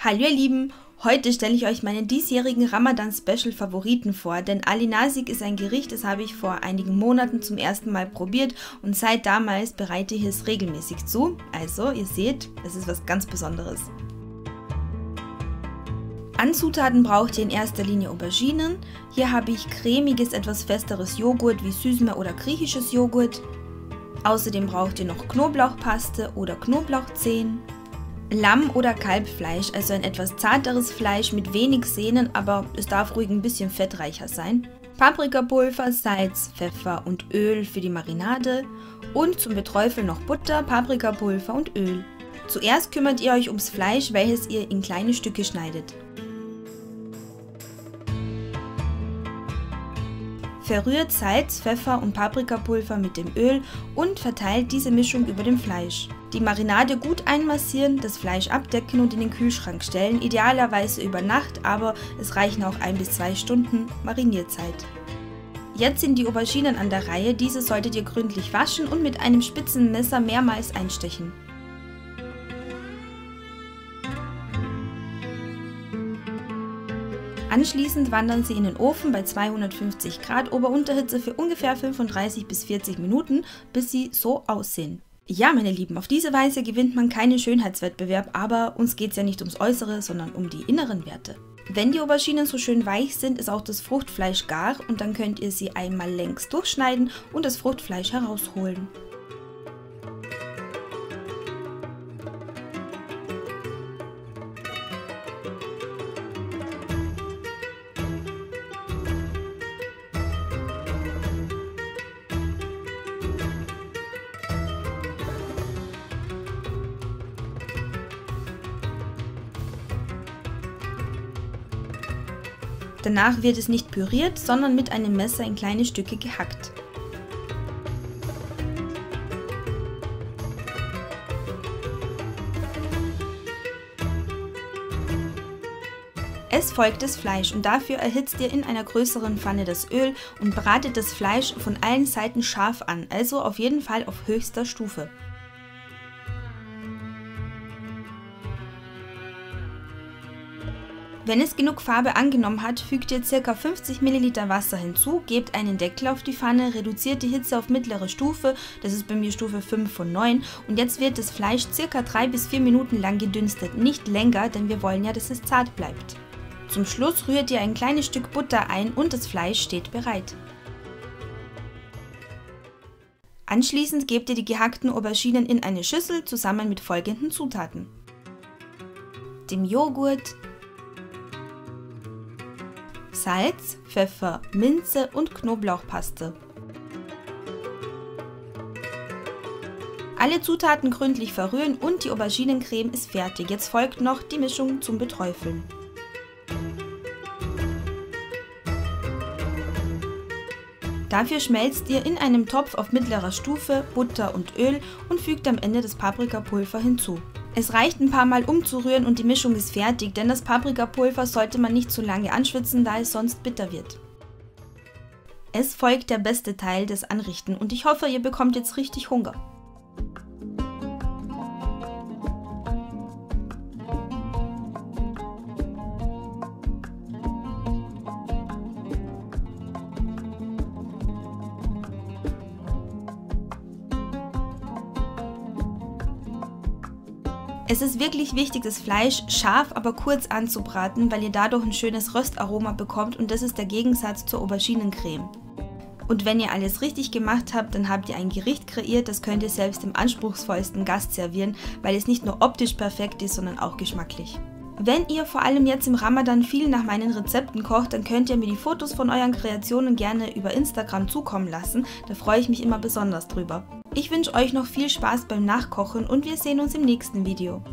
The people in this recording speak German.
Hallo ihr Lieben, heute stelle ich euch meine diesjährigen Ramadan-Special-Favoriten vor, denn Ali Nazik ist ein Gericht, das habe ich vor einigen Monaten zum ersten Mal probiert und seit damals bereite ich es regelmäßig zu. Also, ihr seht, es ist was ganz Besonderes. An Zutaten braucht ihr in erster Linie Auberginen. Hier habe ich cremiges, etwas festeres Joghurt wie Süßmeer oder griechisches Joghurt. Außerdem braucht ihr noch Knoblauchpaste oder Knoblauchzehen. Lamm- oder Kalbfleisch, also ein etwas zarteres Fleisch mit wenig Sehnen, aber es darf ruhig ein bisschen fettreicher sein. Paprikapulver, Salz, Pfeffer und Öl für die Marinade und zum Beträufeln noch Butter, Paprikapulver und Öl. Zuerst kümmert ihr euch ums Fleisch, welches ihr in kleine Stücke schneidet. Verrührt Salz, Pfeffer und Paprikapulver mit dem Öl und verteilt diese Mischung über dem Fleisch. Die Marinade gut einmassieren, das Fleisch abdecken und in den Kühlschrank stellen, idealerweise über Nacht, aber es reichen auch 1 bis 2 Stunden Marinierzeit. Jetzt sind die Auberginen an der Reihe, diese solltet ihr gründlich waschen und mit einem spitzen Messer mehrmals einstechen. Anschließend wandern sie in den Ofen bei 250 Grad Ober-Unterhitze für ungefähr 35 bis 40 Minuten, bis sie so aussehen. Ja, meine Lieben, auf diese Weise gewinnt man keinen Schönheitswettbewerb, aber uns geht es ja nicht ums Äußere, sondern um die inneren Werte. Wenn die Auberginen so schön weich sind, ist auch das Fruchtfleisch gar und dann könnt ihr sie einmal längs durchschneiden und das Fruchtfleisch herausholen. Danach wird es nicht püriert, sondern mit einem Messer in kleine Stücke gehackt. Es folgt das Fleisch und dafür erhitzt ihr in einer größeren Pfanne das Öl und bratet das Fleisch von allen Seiten scharf an, also auf jeden Fall auf höchster Stufe. Wenn es genug Farbe angenommen hat, fügt ihr ca. 50 ml Wasser hinzu, gebt einen Deckel auf die Pfanne, reduziert die Hitze auf mittlere Stufe, das ist bei mir Stufe 5 von 9 und jetzt wird das Fleisch ca. 3 bis 4 Minuten lang gedünstet, nicht länger, denn wir wollen ja, dass es zart bleibt. Zum Schluss rührt ihr ein kleines Stück Butter ein und das Fleisch steht bereit. Anschließend gebt ihr die gehackten Auberginen in eine Schüssel zusammen mit folgenden Zutaten: dem Joghurt, Salz, Pfeffer, Minze und Knoblauchpaste. Alle Zutaten gründlich verrühren und die Auberginencreme ist fertig. Jetzt folgt noch die Mischung zum Beträufeln. Dafür schmelzt ihr in einem Topf auf mittlerer Stufe Butter und Öl und fügt am Ende das Paprikapulver hinzu. Es reicht ein paar Mal umzurühren und die Mischung ist fertig, denn das Paprikapulver sollte man nicht zu lange anschwitzen, da es sonst bitter wird. Es folgt der beste Teil des Anrichten und ich hoffe, ihr bekommt jetzt richtig Hunger. Es ist wirklich wichtig, das Fleisch scharf, aber kurz anzubraten, weil ihr dadurch ein schönes Röstaroma bekommt und das ist der Gegensatz zur Auberginencreme. Und wenn ihr alles richtig gemacht habt, dann habt ihr ein Gericht kreiert, das könnt ihr selbst dem anspruchsvollsten Gast servieren, weil es nicht nur optisch perfekt ist, sondern auch geschmacklich. Wenn ihr vor allem jetzt im Ramadan viel nach meinen Rezepten kocht, dann könnt ihr mir die Fotos von euren Kreationen gerne über Instagram zukommen lassen, da freue ich mich immer besonders drüber. Ich wünsche euch noch viel Spaß beim Nachkochen und wir sehen uns im nächsten Video.